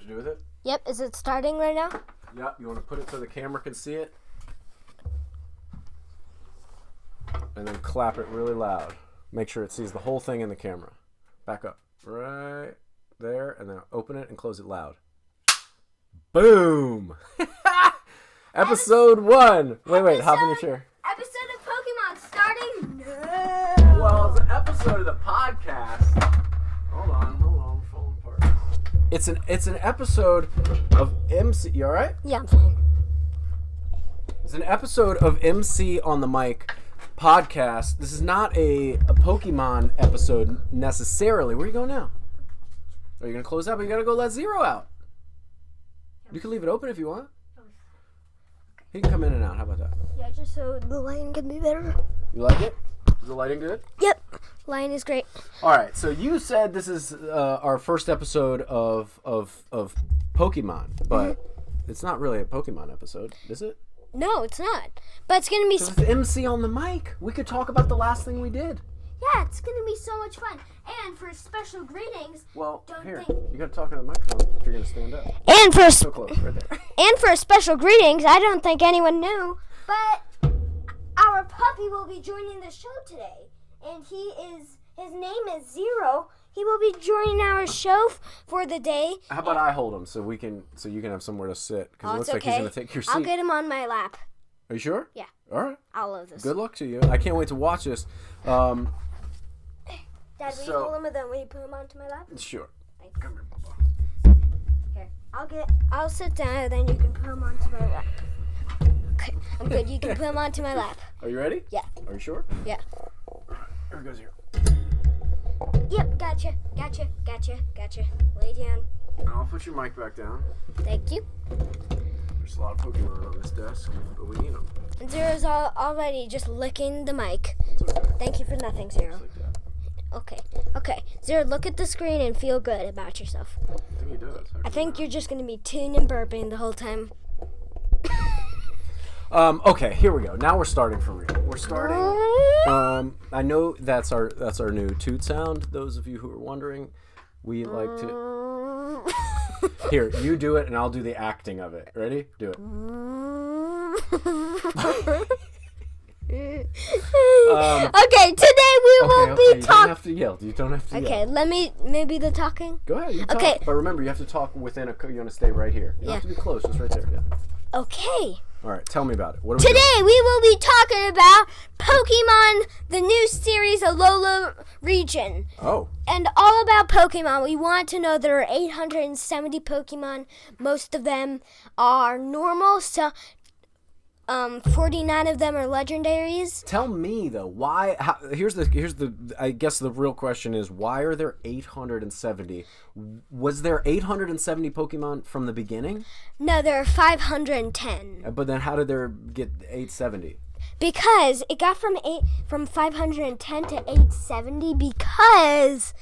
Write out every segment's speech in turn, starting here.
do with it? Yep. Is it starting right now? Yep. You want to put it so the camera can see it? And then clap it really loud. Make sure it sees the whole thing in the camera. Back up. Right there. And then open it and close it loud. Boom! Episode 1. Wait. Hop in your chair. Episode of Pokemon starting now. Well, it's an episode of the podcast. Hold on. We're falling apart. It's an episode of MC. You all right? Yeah, I'm fine. It's an episode of MC on the Mic podcast. This is not a Pokemon episode necessarily. Where are you going now? Are you gonna close up? Or you gotta go let Zero out. You can leave it open if you want. He can come in and out. How about that? Yeah, just so the lighting can be better. You like it? Is the lighting good? Yep. Lighting is great. All right. So you said this is our first episode of Pokemon, but it's not really a Pokemon episode, is it? No, it's not. But it's gonna be. So it's MC on the Mic. We could talk about the last thing we did. Yeah, it's gonna be so much fun. And for special greetings. Well, here you gotta talk into the microphone if you're gonna stand up. And for So close, right there. And for special greetings, I don't think anyone knew, but our puppy will be joining the show today, and his name is Zero. He will be joining our show for the day. How about I hold him so you can have somewhere to sit? Because it looks like he's gonna take your seat. I'll get him on my lap. Are you sure? Yeah. All right. I love this. Good luck to you. I can't wait to watch this. Dad, will you hold him and then will you put him onto my lap? Sure. Thanks. Come here, Papa. Here, I'll sit down and then you can put him onto my lap. Okay, I'm good. You can put him onto my lap. Are you ready? Yeah. Are you sure? Yeah. Here goes here. Yep, gotcha. Lay down. I'll put your mic back down. Thank you. There's a lot of Pokemon on this desk, but we need them. And Zero's already just licking the mic. It's okay. Thank you for nothing, Zero. Just like that. Okay. Zero, look at the screen and feel good about yourself. I think he does. I think you're just going to be tuning and burping the whole time. Okay, here we go. Now we're starting for real. We're starting. I know that's our new toot sound. Those of you who are wondering, we like to. Here, you do it, and I'll do the acting of it. Ready? Do it. Okay, today we will be You don't talking. have to yell. You don't have to yell. Okay, let me maybe the talking. Go ahead. You talk. Okay. But remember, you have to talk within you want to stay right here. You don't have to be close. Just right there. Yeah. Okay. All right. Tell me about it. What are we doing? Today we will be talking about Pokemon, the new series Alola region. Oh. And all about Pokemon. We want to know there are 870 Pokemon. Most of them are normal, so 49 of them are legendaries. Tell me though, why? Here's the. I guess the real question is, why are there 870? Was there 870 Pokemon from the beginning? No, there are 510. But then, how did there get 870? Because it got from 510 to 870 because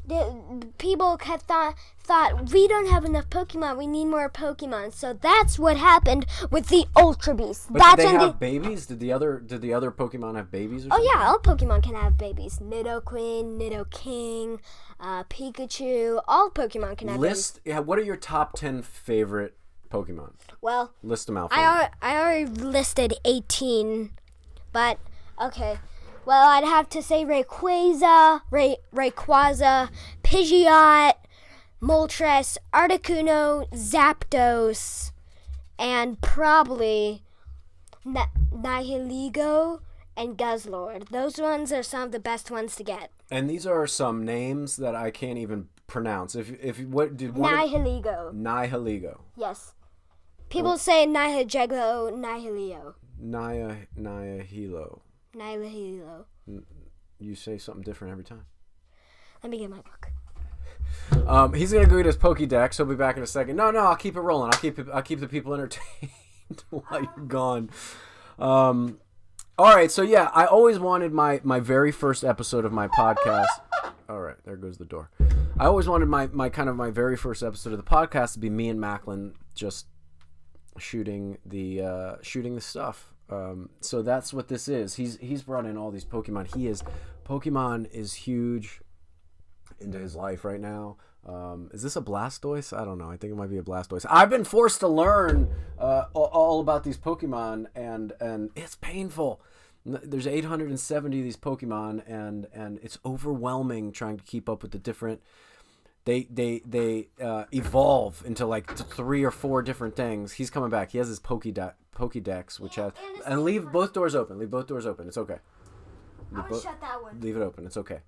the people thought we don't have enough Pokemon. We need more Pokemon. So that's what happened with the Ultra Beasts. But did they have babies? Did the other Pokemon have babies? Or something? Oh yeah, all Pokemon can have babies. Nidoqueen, Nidoking, Pikachu. All Pokemon can have babies. Yeah. What are your top 10 favorite Pokemon? Well, list them out for me. I already listed 18, but okay. Well, I'd have to say Rayquaza, Pidgeot, Moltres, Articuno, Zapdos, and probably Nihilego and Guzzlord. Those ones are some of the best ones to get. And these are some names that I can't even pronounce. Nihilego. Nihilego. Yes. People say Nihilego, Nihileo. Nihilego. Nihilego. You say something different every time. Let me get my book. He's gonna go get his Pokédex. He'll be back in a second. No, I'll keep it rolling. I'll keep the people entertained while you're gone. All right, so yeah, I always wanted my very first episode of my podcast. All right, there goes the door. I always wanted my very first episode of the podcast to be me and Macklin just shooting the stuff. So that's what this is. He's brought in all these Pokemon. Pokemon is huge into his life right now. Is this a Blastoise? I don't know. I think it might be a Blastoise. I've been forced to learn all about these Pokemon, and it's painful. There's 870 of these Pokemon, and it's overwhelming trying to keep up with the different. They evolve into like 3 or 4 different things. He's coming back. He has his Pokédex, which has. And leave both doors open. Leave both doors open. It's okay. I'm gonna shut that one. Leave it open. It's okay.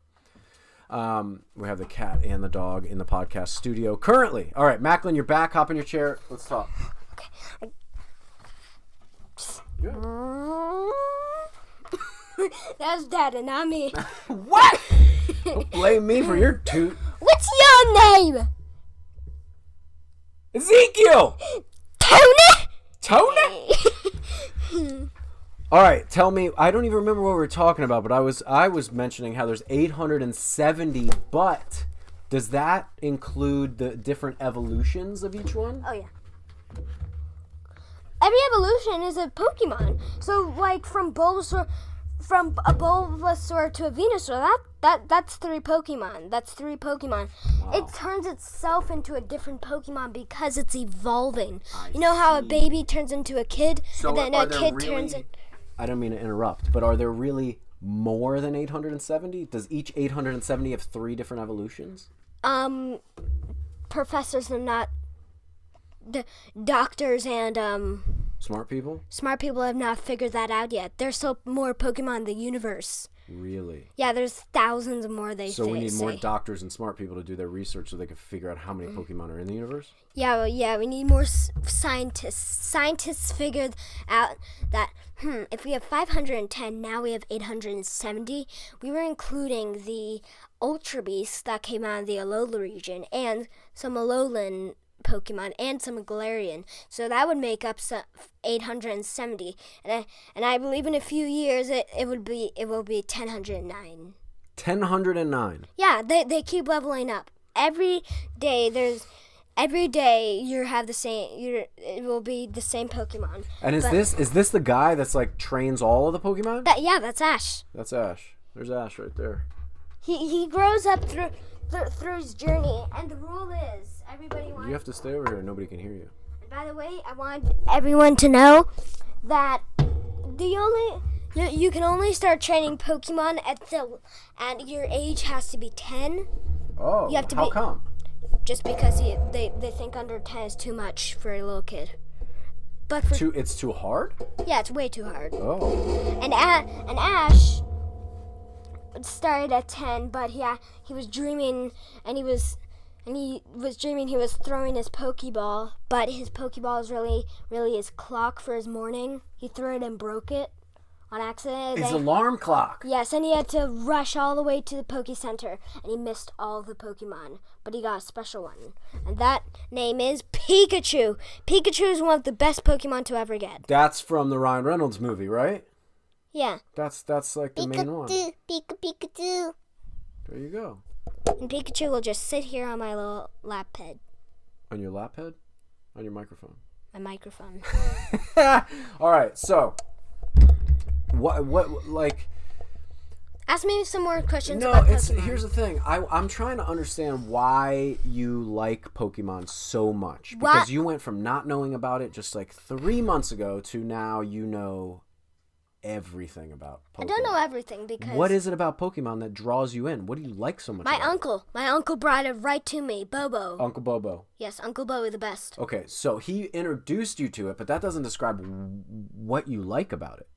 We have the cat and the dog in the podcast studio currently. All right, Macklin, you're back. Hop in your chair. Let's talk. Okay. Good. That's Dad and not me. What? Don't blame me for your toot. What's your name? Ezekiel. Tony. Tony? All right, tell me. I don't even remember what we were talking about, but I was mentioning how there's 870. But does that include the different evolutions of each one? Oh yeah. Every evolution is a Pokemon. So like from a Bulbasaur to a Venusaur, that's 3 Pokemon. That's 3 Pokemon. Wow. It turns itself into a different Pokemon because it's evolving. You know how a baby turns into a kid, So and then a kid turns in. I don't mean to interrupt, but are there really more than 870? Does each 870 have 3 different evolutions? Professors are not doctors, and Smart people? smart people have not figured that out yet. There's still more Pokemon in the universe. Really? Yeah, there's thousands more. So we need more doctors and smart people to do their research so they can figure out how many Mm-hmm. Pokemon are in the universe? Yeah, we need more scientists. Scientists figured out that if we have 510, now we have 870. We were including the Ultra Beasts that came out of the Alola region, and some Alolan Pokemon, and some Galarian. So that would make up 870. And I believe in a few years it will be 1009. 1009. Yeah, they keep leveling up. Every day it will be the same Pokemon. And is this the guy that's like trains all of the Pokemon? That's Ash. That's Ash. There's Ash right there. He grows up through his journey, and the rule is everybody wants. You have to stay over here. Nobody can hear you. And by the way, I want everyone to know that you can only start training Pokemon and your age has to be 10. Oh, You have to how be- come? Just because they think under 10 is too much for a little kid. But for It's too hard? yeah, it's way too hard. Oh. And Ash started at 10, but he was dreaming, and he was dreaming he was throwing his Pokeball, but his Pokeball is really his clock for his morning. He threw it and broke it on accident. His alarm clock. Yes, and he had to rush all the way to the Poke Center, and he missed all the Pokemon, but he got a special one, and that name is Pikachu. Pikachu is one of the best Pokemon to ever get. That's from the Ryan Reynolds movie, right? Yeah. That's like the main one. Pikachu. There you go. And Pikachu will just sit here on my little lap pad, On your lap head? On your microphone. my microphone. All right, so what like Ask me some more questions no, about it's Pokemon. here's the thing. I'm trying to understand why you like Pokemon so much, because you went from not knowing about it just like 3 months ago to now you know everything about Pokemon. I don't know everything because What is it about Pokemon that draws you in? What do you like so much my about uncle brought it right to me, Bobo. Uncle Bobo. Yes, Uncle Bobo the best. Okay, so he introduced you to it, but that doesn't describe what you like about it.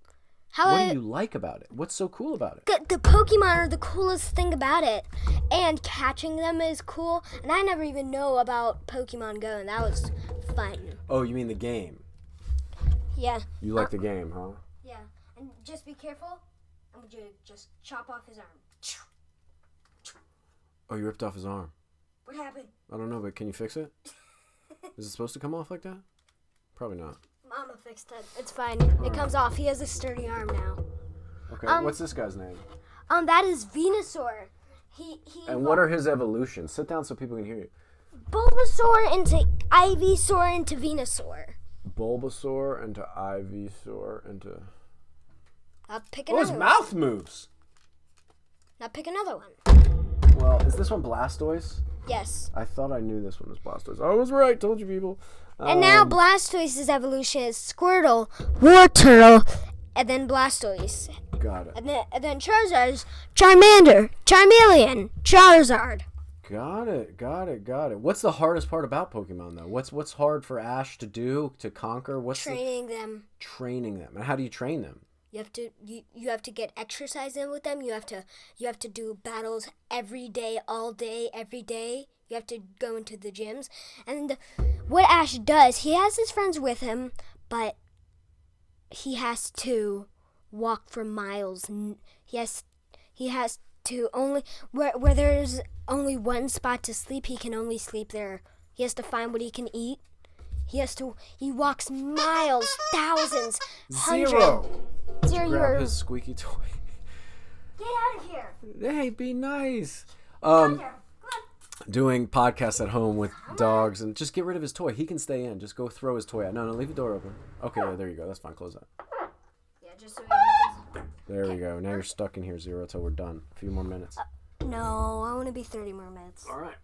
What do you like about it? What's so cool about it? The Pokemon are the coolest thing about it, and catching them is cool. And I never even know about Pokemon Go, and that was fun. Oh, you mean the game? Yeah. You like the game, huh? Yeah, and just be careful. I'm gonna just chop off his arm. Oh, you ripped off his arm. What happened? I don't know, but can you fix it? Is it supposed to come off like that? Probably not. Mama fixed it. It's fine. It comes off. He has a sturdy arm now. Okay, what's this guy's name? That is Venusaur. He And what are his evolutions? Sit down so people can hear you. Bulbasaur into Ivysaur into Venusaur. Bulbasaur into Ivysaur into... I'll pick Oh, his another one. mouth moves! Now pick another one. Well, is this one Blastoise? Yes. I thought I knew this one was Blastoise. I was right. Told you people. And now Blastoise's evolution is Squirtle, Wartortle, and then Blastoise. Got it. And then Charizard's Charmander, Charmeleon, Charizard. Got it. What's the hardest part about Pokemon, though? What's hard for Ash to do, to conquer? Training them. Training them. And how do you train them? You have to get exercise in with them. You have to do battles every day, all day, every day. You have to go into the gyms. And what Ash does, he has his friends with him, but he has to walk for miles. He has to only where there's only one spot to sleep, he can only sleep there. He has to find what he can eat. He walks miles, thousands, hundreds. Zero. Grab his squeaky toy. Get out of here. Hey, be nice. Come here. Doing podcasts at home with dogs, and just get rid of his toy. He can stay in. Just go throw his toy out. No, leave the door open. Okay, there you go. That's fine. Close that. Yeah, just so he There we go. Now you're stuck in here, Zero, till we're done. A few more minutes. No, I want to be 30 more minutes. All right.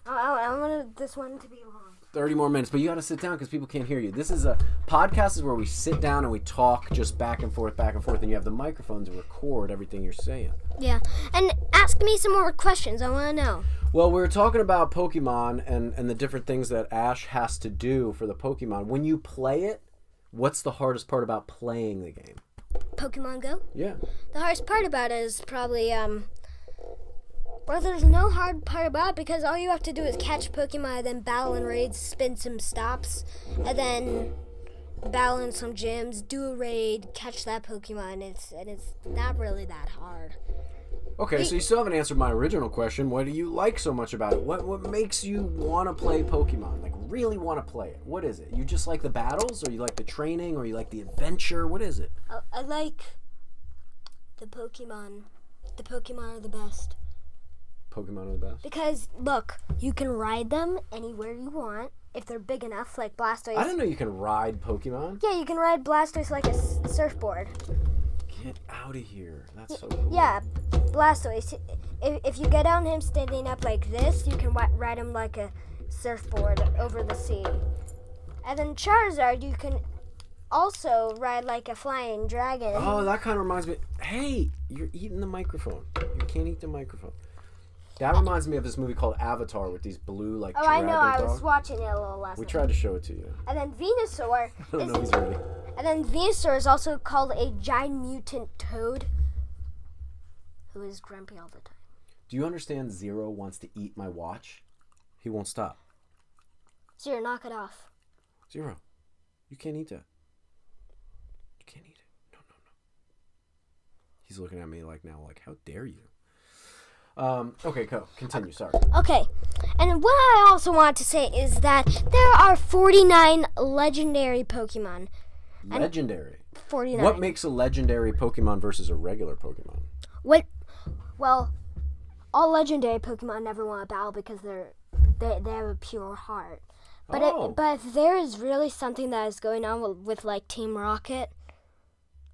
I want this one to be long. 30 more minutes, but you got to sit down because people can't hear you. This is a podcast is where we sit down and we talk just back and forth, and you have the microphone to record everything you're saying. Yeah, and ask me some more questions. I want to know. Well, we were talking about Pokemon and the different things that Ash has to do for the Pokemon. When you play it, what's the hardest part about playing the game? Pokemon Go? Yeah. The hardest part about it is probably, well, there's no hard part about it because all you have to do is catch Pokemon, then battle in raids, spin some stops, and then battle in some gyms, do a raid, catch that Pokemon. It's not really that hard. Okay, so you still haven't answered my original question. What do you like so much about it? What makes you want to play Pokemon? Like, really want to play it? What is it? You just like the battles, or you like the training, or you like the adventure? What is it? I like the Pokemon. The Pokemon are the best. Pokemon are the best? Because, look, you can ride them anywhere you want. If they're big enough, like Blastoise. I didn't know you can ride Pokemon. Yeah, you can ride Blastoise like a surfboard. Get out of here. That's so cool. Yeah, Blastoise. If you get on him standing up like this, you can ride him like a surfboard over the sea. And then Charizard, you can also ride like a flying dragon. Oh, that kind of reminds me. Hey, you're eating the microphone. You can't eat the microphone. That reminds me of this movie called Avatar with these blue, like, dragon dogs. I know. I was watching it a little last We night. tried to show it to you. And then Venusaur. I don't know if he's ready. And then Venusaur is also called a giant mutant toad who is grumpy all the time. Do you understand Zero wants to eat my watch? He won't stop. Zero, knock it off. Zero, you can't eat that. You can't eat it. No. He's looking at me like how dare you? Okay, continue, sorry. Okay, and what I also want to say is that there are 49 legendary Pokemon. Legendary? 49. What makes a legendary Pokemon versus a regular Pokemon? Well, all legendary Pokemon never want to battle because they have a pure heart. But but if there is really something that is going on with like Team Rocket,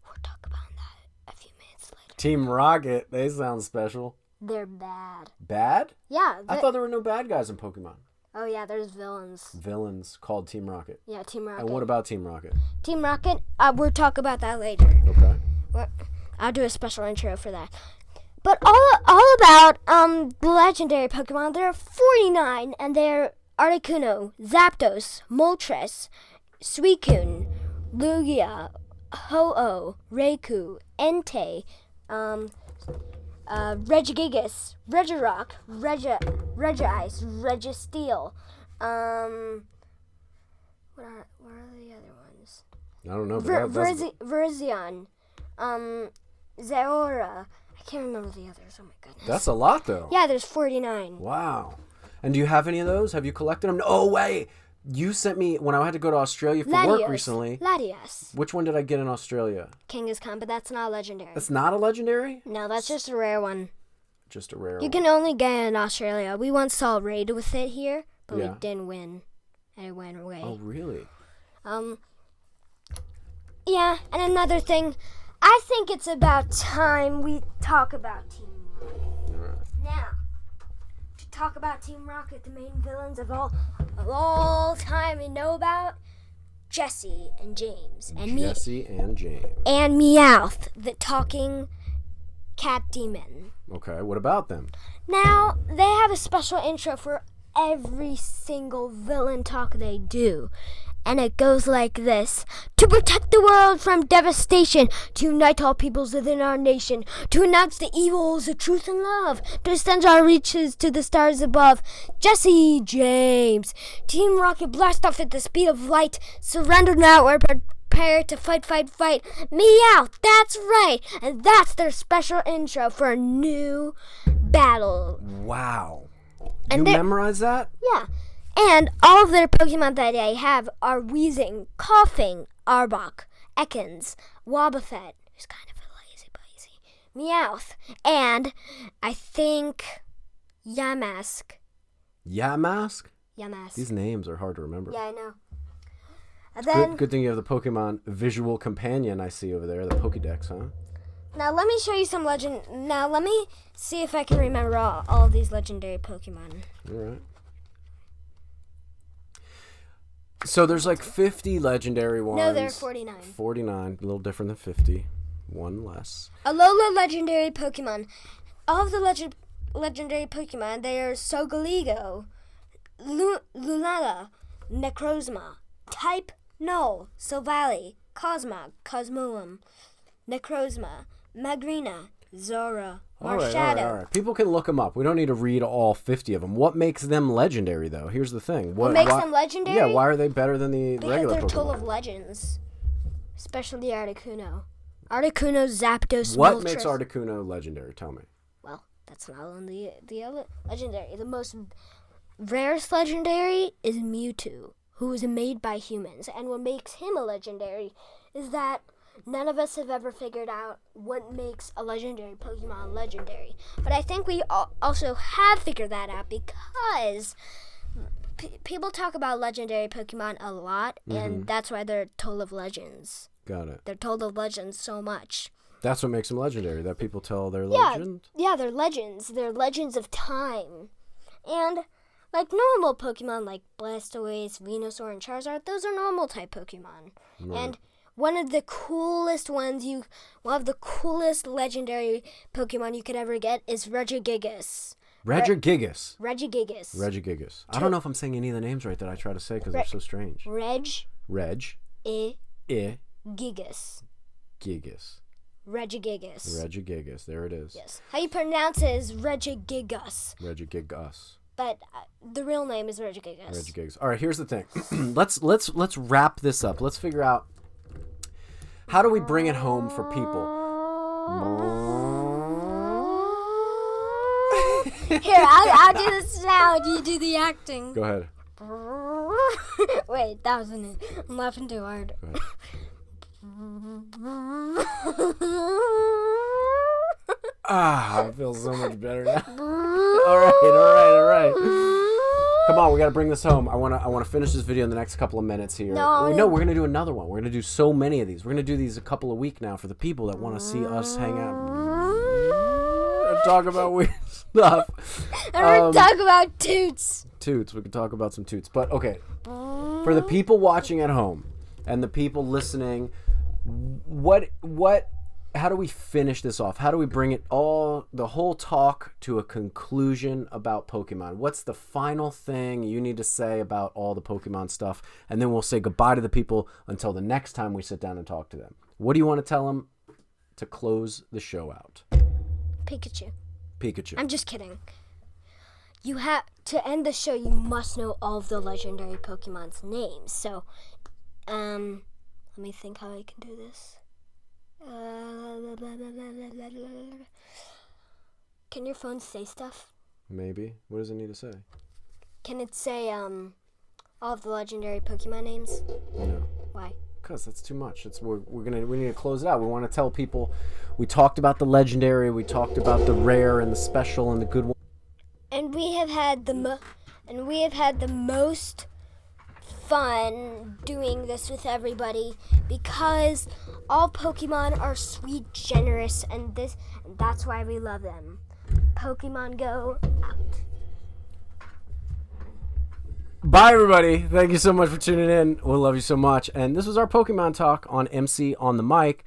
we'll talk about that a few minutes later. Team Rocket, they sound special. They're bad. Bad? Yeah. I thought there were no bad guys in Pokemon. Oh yeah, there's villains. Villains called Team Rocket. Yeah, Team Rocket. And what about Team Rocket? Team Rocket, we'll talk about that later. Okay. I'll do a special intro for that. But all about the legendary Pokemon, there are 49, and they're Articuno, Zapdos, Moltres, Suicune, Lugia, Ho-Oh, Raikou, Entei, Regigigas, Regirock, Regice, Registeel. What are the other ones? I don't know. Verzion, Zeora. I can't remember the others. Oh my goodness. That's a lot, though. Yeah, there's 49. Wow. And do you have any of those? Have you collected them? Oh, wait. You sent me, when I had to go to Australia for work recently. Latios. Which one did I get in Australia? Kangaskhan, but that's not legendary. That's not a legendary? No, that's just a rare one. Just a rare one. You can only get it in Australia. We once saw a raid with it here, but we didn't win. And it went away. Oh, really? Yeah, and another thing, I think it's about time we talk about Team Rocket. All right. Now, to talk about Team Rocket, the main villains of all time we know about, Jesse and James. And Jesse and James. And Meowth, the talking cat demon. Okay, what about them? Now, they have a special intro for every single villain talk they do. And it goes like this. To protect the world from devastation, to unite all peoples within our nation, to announce the evils of truth and love, to extend our reaches to the stars above. Jesse James. Team Rocket blast off at the speed of light. Surrender now or prepare to fight. Meow, that's right. And that's their special intro for a new battle. Wow. And you memorize that? Yeah. And all of their Pokemon that I have are Weezing, Coughing, Arbok, Ekans, Wobbuffet, who's kind of a lazy, Meowth, and I think Yamask. Yamask? Yamask. These names are hard to remember. Yeah, I know. And then, good thing you have the Pokemon visual companion I see over there, the Pokédex, huh? Now let me show you some legend. Now let me see if I can remember all of these legendary Pokemon. All right. So there's like 50 legendary ones. No, there are 49. 49, a little different than 50. One less. Alola legendary Pokemon. All of the legendary Pokemon, they are Solgaleo, Lunala, Necrozma, Type Null, Silvally, Cosmog, Cosmoem, Necrozma, Magrina, Zora, Marshadow. All right. People can look them up. We don't need to read all 50 of them. What makes them legendary, though? Here's the thing. What makes them legendary? Yeah, why are they better than the regular Pokemon? Because they're full of legends. Especially Articuno. Articuno, Zapdos, What Moltres. makes Articuno legendary? Tell me. Well, that's not only the other legendary. The most rarest legendary is Mewtwo, who was made by humans. And what makes him a legendary is that none of us have ever figured out what makes a legendary Pokemon legendary. But I think we also have figured that out because people talk about legendary Pokemon a lot, and that's why they're told of legends. Got it. They're told of legends so much. That's what makes them legendary, that people tell their legend? Yeah, they're legends. They're legends of time. And like normal Pokemon like Blastoise, Venusaur, and Charizard, those are normal type Pokemon. Right. And one of the coolest one of the coolest legendary Pokemon you could ever get is Regigigas. Regigigas. Regigigas. Regigigas. I don't know if I'm saying any of the names right that I try to say because they're so strange. Reg. Gigas. Regigigas. There it is. Yes. How you pronounce it is Regigigas. Regigigas. But the real name is Regigigas. Regigigas. All right, here's the thing. let's wrap this up. Let's figure out how do we bring it home for people. Here, I'll do the sound. You do the acting. Go ahead. Wait, that wasn't it. I'm laughing too hard. I feel so much better now. All right. Come on, we got to bring this home. I want to finish this video in the next couple of minutes here. No, we're going to do another one. We're going to do so many of these. We're going to do these a couple of weeks now for the people that want to see us hang out and talk about weird stuff. And we're talking about toots. Toots. We can talk about some toots. But okay, for the people watching at home and the people listening, how do we finish this off? How do we bring the whole talk to a conclusion about Pokemon? What's the final thing you need to say about all the Pokemon stuff? And then we'll say goodbye to the people until the next time we sit down and talk to them. What do you want to tell them to close the show out? Pikachu. I'm just kidding. You have to end the show. You must know all of the legendary Pokemon's names. So, let me think how I can do this. Can your phone say stuff? Maybe. What does it need to say? Can it say all of the legendary Pokemon names? No. Why? Because that's too much. We need to close it out. We want to tell people we talked about the legendary, we talked about the rare and the special and the good one. And we have had the most fun doing this with everybody because all Pokemon are sweet, generous, and that's why we love them. Pokemon Go out. Bye, everybody. Thank you so much for tuning in. We love you so much. And this was our Pokemon talk on MC on the mic.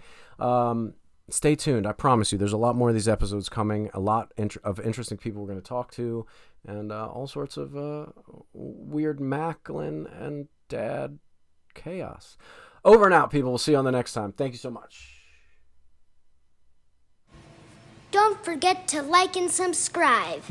Stay tuned. I promise you, there's a lot more of these episodes coming. A lot of interesting people we're going to talk to, and all sorts of weird Macklin and Dad chaos. Over and out, people. We'll see you on the next time. Thank you so much. Don't forget to like and subscribe.